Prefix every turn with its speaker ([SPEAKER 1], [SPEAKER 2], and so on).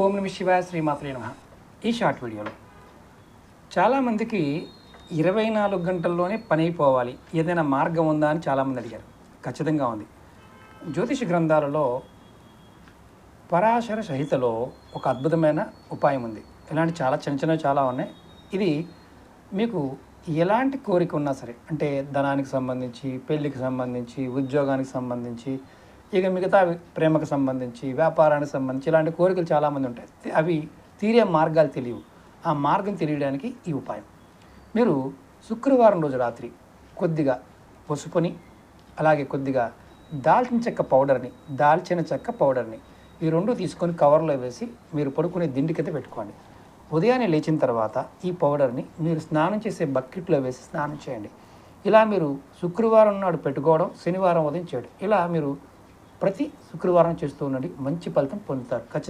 [SPEAKER 1] ఓం నమ శివాయ శ్రీమాత్రే నమః. ఈ షార్ట్ వీడియోలో చాలామందికి 24 గంటల్లోనే పని అయిపోవాలి, ఏదైనా మార్గం ఉందా అని చాలామంది అడిగారు. ఖచ్చితంగా ఉంది. జ్యోతిష గ్రంథాలలో పరాశర సహితలో ఒక అద్భుతమైన ఉపాయం ఉంది. ఇలాంటి చాలా చిన్న చాలా ఉన్నాయి. ఇది మీకు ఎలాంటి కోరిక ఉన్నా సరే, అంటే ధనానికి సంబంధించి, పెళ్ళికి సంబంధించి, ఉద్యోగానికి సంబంధించి, ఇక మిగతా ప్రేమకు సంబంధించి, వ్యాపారానికి సంబంధించి ఇలాంటి కోరికలు చాలామంది ఉంటాయి. అవి తీరే మార్గాలు తెలియవు. ఆ మార్గం తెలియడానికి ఈ ఉపాయం. మీరు శుక్రవారం రోజు రాత్రి కొద్దిగా పసుపుని, అలాగే కొద్దిగా దాల్చిన చెక్క పౌడర్ని ఈ రెండు తీసుకొని కవర్లో వేసి మీరు పడుకునే దిండుకైతే పెట్టుకోండి. ఉదయాన్నే లేచిన తర్వాత ఈ పౌడర్ని మీరు స్నానం చేసే బకెట్లో వేసి స్నానం చేయండి. ఇలా మీరు శుక్రవారం నాడు పెట్టుకోవడం, శనివారం ఉదయం చేయడం, ఇలా మీరు ప్రతి శుక్రవారం చేస్తూ ఉండండి. మంచి ఫలితం పొందుతారు ఖచ్చితంగా.